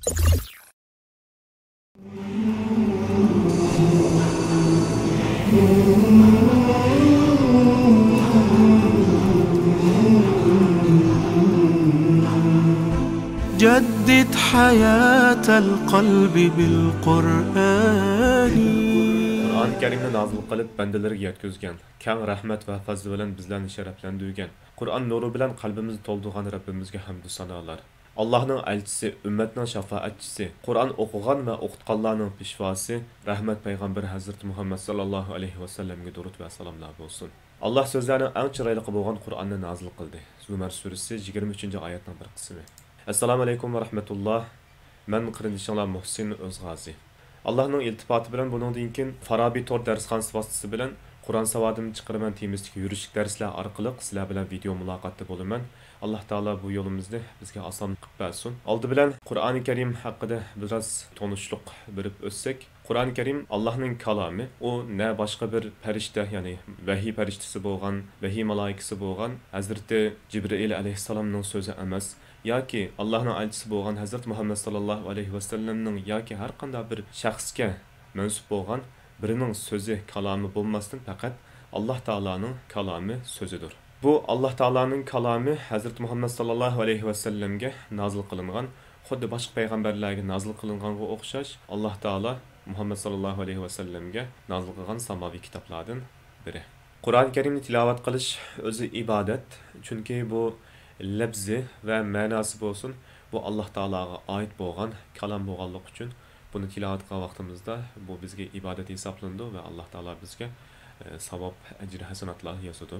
جدد حياة القلب بالقرآن. Qur'on Karimni nozil qilib bandalarga yetkazgan, keng rahmat va fazli bilan bizlarni sharaflantirgan, Qur'on nuri bilan qalbimizni to'ldirgan Rabbimizga hamd va sanolar. Allohning elchisi, ummatning shafaatchisi, Qur'on o'qigan va o'qitganlarning peshvosi, rahmat payg'ambar Hazrat Muhammad sallallohu alayhi va sallamga durud va salomlar bo'lsin. Alloh so'zlarining eng chiroyli bo'lgan Qur'onni nozil qildi. Zumar surasi 23-oyatning bir qismi. Assalomu alaykum va rahmatulloh. Men qirindishinglar Muhsin O'zg'azi. Allohning iltifoti bilan buningdan keyin Farabi Tor darsxonasi vasitasi bilan Qur'on savodini chiqaraman temizdagi yurishlik darslar orqali sizlar bilan video muloqotda bo'laman. Alloh taolo bu yo'limizni bizga oson qilib bersin. Oldi bilan Qur'oni Karim haqida biroz tanishlik berib o'tsak, Qur'oni Karim Allohning kalomi, u ne boshqa bir farishta, ya'ni vahiy farishtasi bo'lgan, vahiy malaikasi bo'lgan Hazrati Jibril alayhissalomning so'zi emas, yoki Allohning elchisi bo'lgan Hazrat Muhammad sallallohu alayhi va sallamning yoki har qanday bir shaxsga mansub bo'lgan birining so'zi, kalomi bo'lmasdan faqat Alloh taolaning kalomi, so'zidir. Bu Alloh taolaning kalomi Hazrat Muhammad sallallohu alayhi va sallamga nozil qilingan, xuddi boshqa payg'ambarlarga nozil qilinganga o'xshash Alloh taolo Muhammad sallallohu alayhi va sallamga nozil qilgan samoviy kitoblardan biri. Qur'oni Karimni tilovat qilish o'zi ibodat, chunki bu labzi va ma'nosi bo'lsin, bu Alloh taolaga oid bo'lgan kalom bo'lganligi uchun buni tilovat qilgan vaqtimizda bu bizga ibodat hisoblandi va Alloh taolo bizga savob, ajr, hasanatlar yozadi.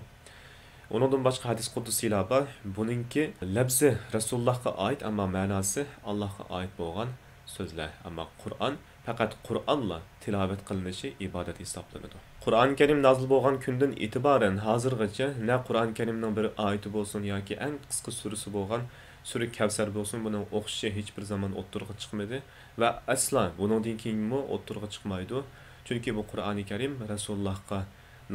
Onundan boshqa hadis qudusiylar bor. Buningki labzi Rasulullohga oid, ammo ma'nosi Allohga oid bo'lgan so'zlar. Ammo Qur'on faqat Qur'onla tilovat qilinishi ibodat hisoblanadi. Qur'oni Karim nozil bo'lgan kundan e'tiboran hozirgacha na Qur'oni Karimning bir oyati bo'lsin yoki eng qisqa surasi bo'lgan Sura Kavsar bo'lsin, buning o'qishi hech bir zaman o'ttirg'i chiqmadi va asla buningdan keyinmi o'ttirg'i chiqmaydi. Chunki bu Qur'oni Karim Rasulullohga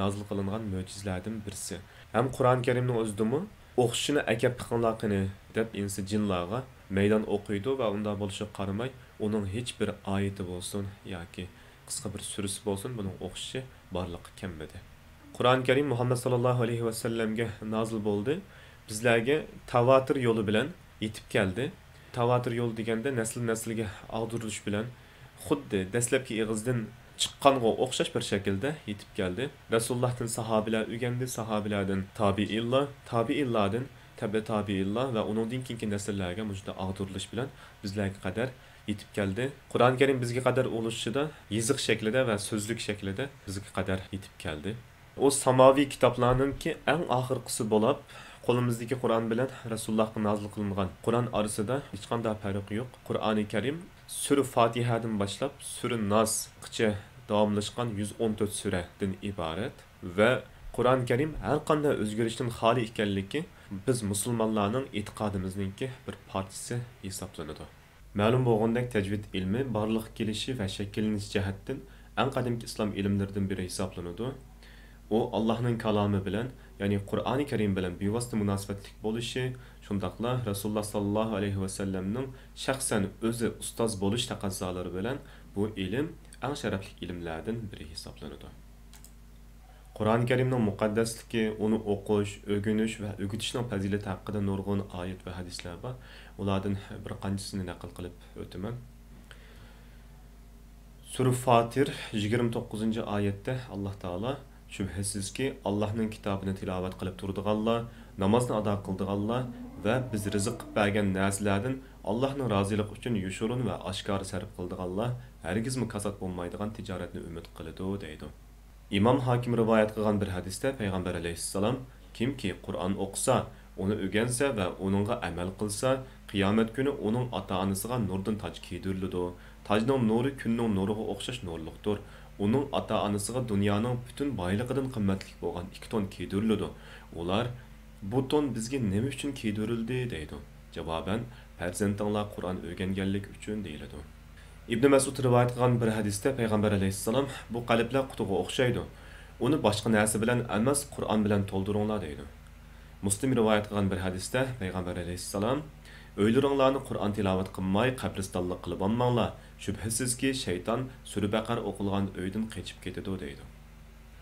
nozil qilingan mo'jizalardan birisi. Ham Qur'oni Karimning o'zidimi o'qishini akab qilganlarni deb insi jinlarga maydon o'qiydi va unda bo'lishiga qaramay, uning hech bir oyati bo'lsin yoki qisqa bir surasi bo'lsin, buning o'qishi barliq kelmadi. Qur'oni Karim Muhammad sallallohu alayhi va sallamga nozil bo'ldi. Bizlarga tavatir yo'li bilan yetib keldi. Tavatir yo'l deganda nasl-naslga ag'dirilish bilan xuddi dastlabki ig'izdan chiqqanga o'xshash bir shaklda yetib keldi. Rasulullohdan sahobalar o'rgandi, sahobalardan tabi'inlar, tabi'inlardan tabi'inlar va uningdan keyingi nasllarga mujda ag'dirilish bilan bizlarga qadar yetib keldi. Qur'oni Karim bizga qadar olishida yoziq shaklida va so'zlik shaklida bizga qadar yetib keldi. O samoviy kitoblarningki eng oxirgisi bo'lib, qo'limizdagi Qur'on bilan Rasulullohga nozil qilingan Qur'on orasida hech qanday farq yo'q. Qur'oni Karim Sura Fatihadan boshlab Sura Nasgacha davomlashgan 114 suradan iborat va Qur'oni Karim har qanday o'zgarishdan xoli ekanligi biz musulmonlarning e'tiqodimizningki bir parchasi hisoblanadi. Ma'lum bo'lgandek tajvid ilmi barliq kelishi va shakllanish jihatdan eng qadimgi islom ilmlaridan biri hisoblanadi. O Allohning kalomi bilan, ya'ni Qur'oni Karim bilan bevosita munosabatlik bo'lishi, shundaqla Rasululloh sallallohu alayhi va sallamning shaxsan o'zi ustoz bo'lish taqozzolari bilan bu ilm eng sharafli ilmlardan biri hisoblanadi. Qur'oni Karimning muqaddasligi, uni o'qish, o'rganish va o'rgatishning fazilati haqida nurg'un oyat va hadislar bor. Ulardan bir qanchisini naql qilib o'taman. Sura Fatir 29-oyatda Alloh taolo shubhasizki Allohning kitobini tilovat qilib turdiganlar, namozni ado qildiganlar va biz rizq qilib bergan narsalardan Allohning roziligi uchun yushurun va oshkor sarf qildiganlar hargizmi kasod bo'lmaydigan tijoratni umid qiladi deydi. Imom Hakim rivoyat qilgan bir hadisda payg'ambar alayhissalom kimki Qur'on o'qisa, uni o'rgansa va uningga amal qilsa, qiyomat kuni uning ota-onasiga nurdan toj kiydiriladi. Tajning nuri kunning nuriga o'xshash nurliqdir. Uning ota-onasiga dunyoning butun boyligidan qimmatli bo'lgan 2 ton kiydiriladi. Ular bu ton bizga nima uchun kiydirildi deydi. Javoban farzandinglar Qur'on o'rganganlik uchun deyiladi. Ibn Mas'ud rivoyat qilgan bir hadisda payg'ambar alayhissalom bu qalblar qutiga o'xshaydi. Uni boshqa narsa bilan emas, Qur'on bilan to'ldiringlar deydi. Muslim rivoyat qilgan bir hadisda payg'ambar alayhissalom O'ylaringlarni Qur'on tilovat qilmay, qabristonlik qilib olmanglar. Shubhisizki, shayton Sura Baqara o'qilgan uydan qochib ketadi deydi.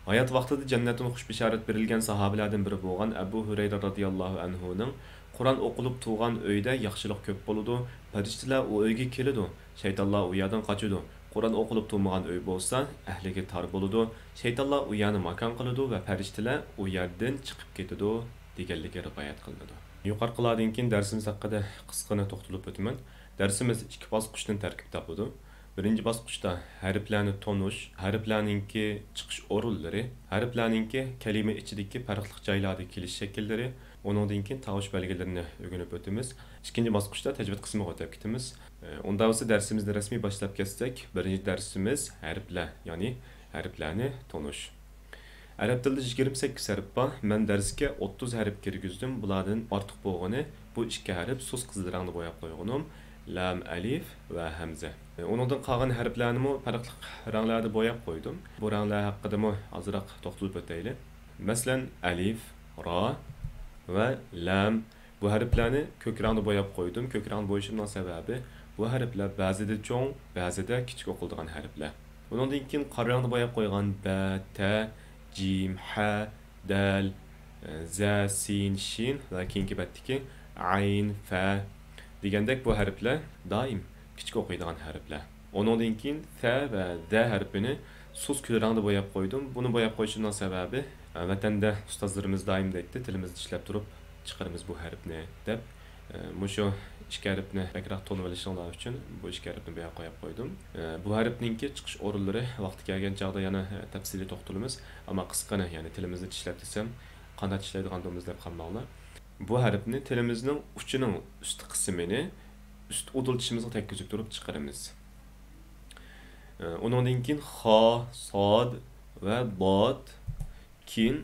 Hayat vaqtida jannatdan xush bishorat berilgan sahobalardan biri bo'lgan Abu Hurayra radhiyallohu anhuning Qur'on o'qilib turgan uyda yaxshilik ko'p bo'ladi. Farishtalar u uyga keladi. Shaytonlar u yerdan qochadi. Qur'on o'qilib turmagan uy bo'lsa, ahliga tor bo'ladi. Shaytonlar u yerni makon qiladi va farishtalar u yerdan chiqib ketadi deganligi rivoyat qilinadi. Yuqoriqilardan keyin darsimiz haqida qisqagina to'xtalib o'taman. Darsimiz ikki bosqichdan tarkib topadi. Birinchi bosqichda harflarni tonish, harflarningki chiqish o'rinlari, harflarningki kalima ichidagi farqli joylarda kelish shakllari, undan keyin tovush belgilarini o'rganib o'tamiz. Ikkinchi bosqichda tajvid qismiga o'tib ketamiz. Unda bo'lsa darsimizni rasmiy boshlab ketsak, birinchi darsimiz harflar, ya'ni harflarni tonish. Arab tilida 28 harf bor. Men darsga 30 harf kirgizdim. Bulardan ortiq bo'lgani bu ikki harf sus qizil rangda bo'yab qo'yganim. Lam, alif va hamza. Onundan qolgan harflarni farqli ranglarda bo'yab qo'ydim. Bu ranglar haqida ozroq to'xtalib o'taylik. Masalan, alif, ra va lam bu harflarni ko'k rangda bo'yab qo'ydim. Ko'k rang bo'yishimning sababi bu harflar ba'zida cho'ng, ba'zida kichik o'qiladigan harflar. Bundan keyin qora rangda bo'yab qo'ygan ba, ta, jim, ha, dal, za, sin, shin va keyingi batdagi ayn, fa degandek bu harflar doim kichik o'qiydigan harflar. Ondan keyin fa va da harfini sus kul rangda bo'yab qo'ydim. Buni bo'yab qo'yishimning sababi vatanda ustozlarimiz doim deydi, tilimizni ishlab turib chiqaramiz bu harfni deb. Mushu ikki harfni bakroq to'nib olishinglar uchun bu ikki harfni bo'yab qo'ydim. Bu harfningki chiqish o'rinlari vaqti kelgan chog'da yana tafsiliy to'xtalamiz. Ammo qisqana, ya'ni tilimizni tishlab desam, qanday tishlaydiganimiz deb qolmanglar. Bu harfni tilimizning uchining ust qismini üst udultishimizga tekkizib turib chiqaramiz. Undan keyin xa, sod va bot, keyin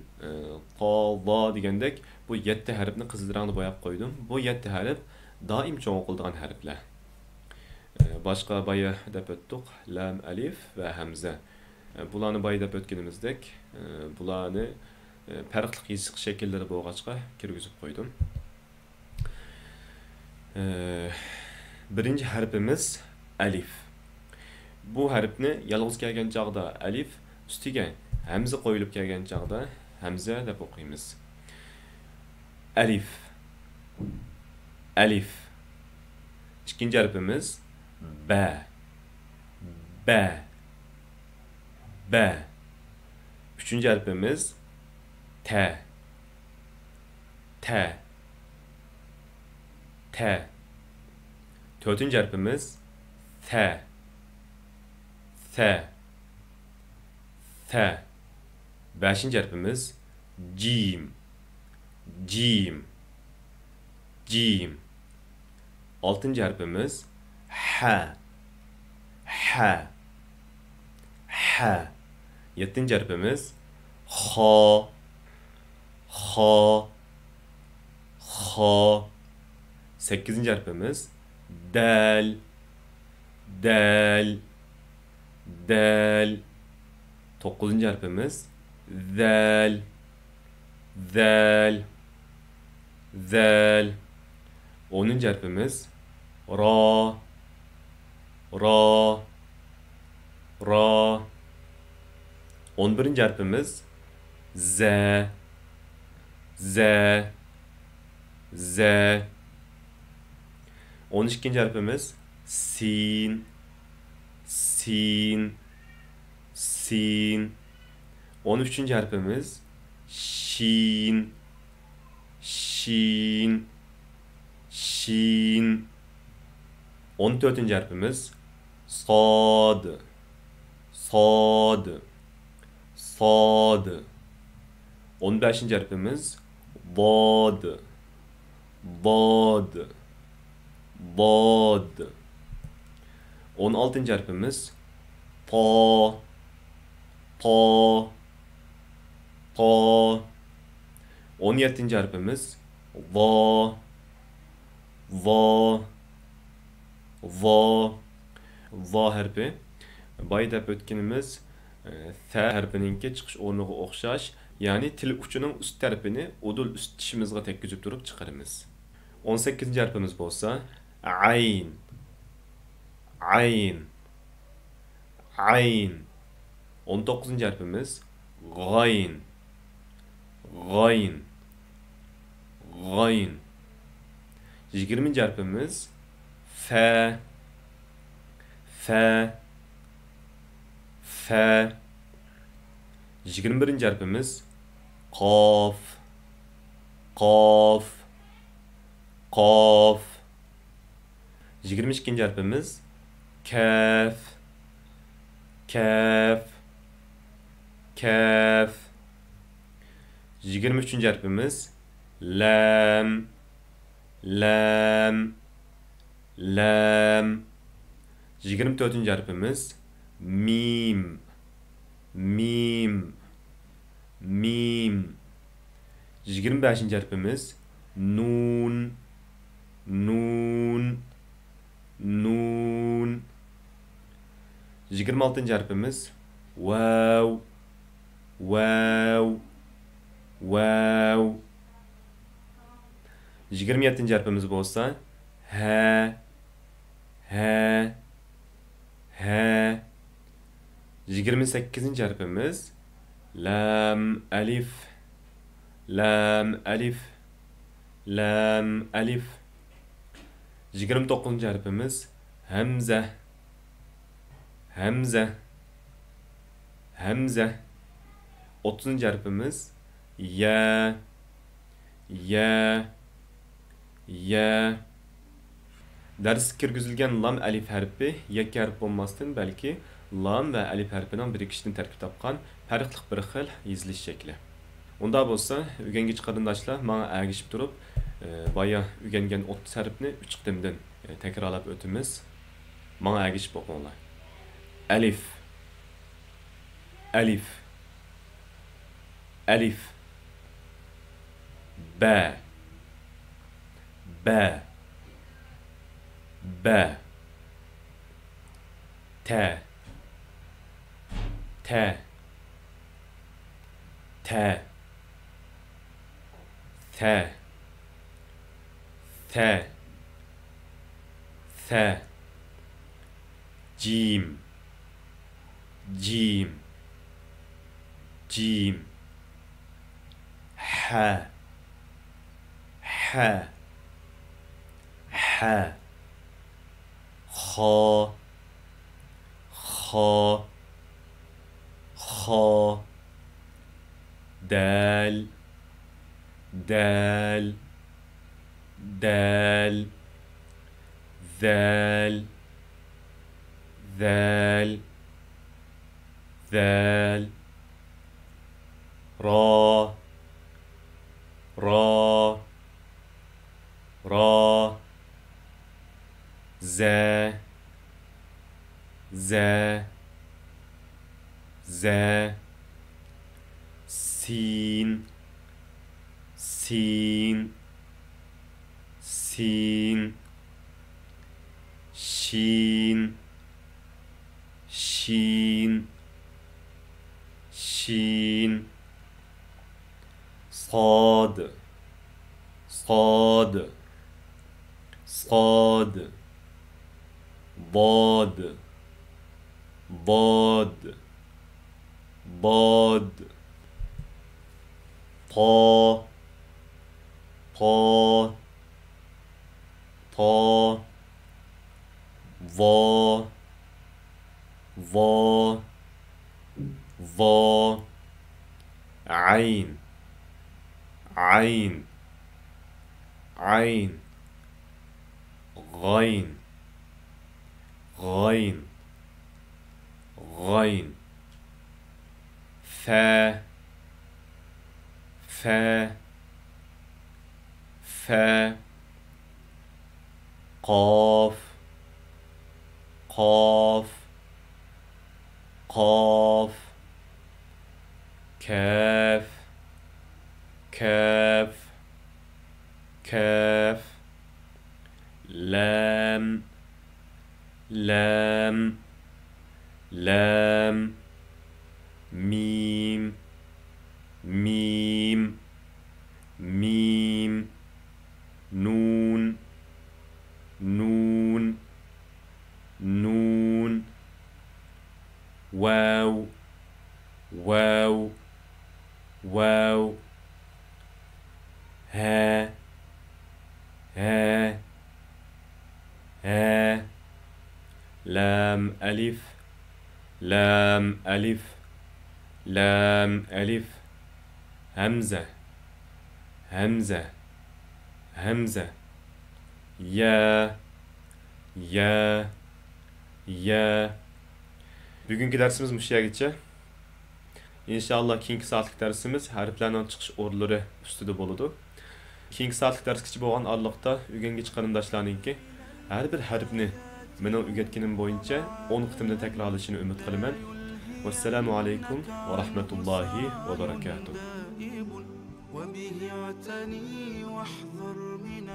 qa, va degandek bu 7 harfni qizil rangda bo'yab qo'ydim. Bu 7 harf doim cho'ng o'qiladigan harflar. Boshqa boya deb o'tdik, lam, alif va hamza. Bularni boya deb o'tganimizdek, bularni farqli yesiq shakllari bo'lg'achqa kirgizib qo'ydim. Birinchi harfimiz alif. Bu harfni yolg'iz kelgan chog'da alif, ustiga hamza qo'yilib kelgan chog'da hamza deb o'qiymiz. Alif. Alif. İkinci harfimiz ba. Ba. Ba. Üçüncü harfimiz ta. Ta. Ta. Dördüncü harfimiz ta. Ta. Ta. Beşinci harfimiz cim. Cim. Cim. Altıncı harfimiz ha. Ha. Ha. Yedinci harfimiz ha. Ha. Ha. Sekizinci harfimiz del. Del. Del. Dokuzuncu harfimiz zel. Zel. Zel. 10. harfimiz ra. Ra. Ra. 11. harfimiz z. Z. Z. 12. harfimiz sin. Sin. Sin. 13. harfimiz şin. Şin. Şin. 14. harfimiz sad. Sad. Sad. 15. harfimiz bad. Bad. Bad. 16. harfimiz ta. Ta. Ta. 17. harfimiz va. Va. Va. Va harfi. Bayda o'tganimiz ta harfininki chiqish o'rniga o'xshash, ya'ni til uchining ust tarafini udul ust tishimizga tekkizib turib chiqaramiz. 18 harfimiz bo'lsa ayn. Ayn. Ayn. 19 harfimiz g'oyn. G'oyn. G'oyn. 20 harfimiz fa. Fa. Fa. 21 harfimiz qof. Qof. Qof. 22 harfimiz kaf. Kaf. Kaf. 23 harfimiz lam. Lam. Lam. 24 harfimiz mim. Mim. Mim. 25 harfimiz nun. Nun. Nun. 26 harfimiz vav. Vav. Vav. 27 harfimiz bo'lsa ha. Ha. Ha. 28 harfimiz lam alif. Lam alif. Lam alif. 29 harfimiz hamza. Hamza. Hamza. 30 harfimiz ya. Ya. Ya. Ders kirgizilgan lam alif harfi yakka harf bo'lmasdan balki lam va alif harfining birikishidan tarkib topgan farqli bir xil yozilish shakli. Unda bo'lsa, o'rgangich qarindoshlar menga ergishib turib, boya o'rgangan 30 harfni 3 qadamdan takrorlab o'tamiz. Menga ergishib o'qinglar. Alif. Alif. Alif. Ba. Ba. Ba. Ta. Ta. Ta. Ta. Ta. Ta. Jim. Jim. Jim. Ha. Ha. Ha. Kha. Kha. Kha. Dal. Dal. Dal. Zal. Zal. Zal. Ra. Ra. Ra. Za. Za. Za. Sin. Sin. Sin. Shin. Shin. Shin. Sad. Sad. Sad. Bad. Bad. Bad. Pa. Pa. Pa. Va. Va. Va. Ayn. Ayn. Ayn. Ghayn. Ghayn. Ghayn. Fa. Fa. Fa. Qaf. Qaf. Qaf. Kaf. Kaf. Kaf. Lam. Lam. Lam. Mim. Mim. Mim. Nun. نون نون واو واو واو ها ها ها لام ألف لام ألف لام ألف همزة همزة همزة يا يا يا. Bugünkü dersimiz bu yergacha. İnşallah keyingi soatlik dersimiz harflarning chiqish o'rinlari ustida bo'ladi. Keyingi soatlik darsgacha bo'lgan oraliqda o'rgangan qarindoshlarningki har bir harfni mening o'rgatganim bo'yicha 10 qitimda takrorlashini umid qilaman. Vassalamu alaykum va rahmatullohi va barakatuh. وبه اعتني واحذر من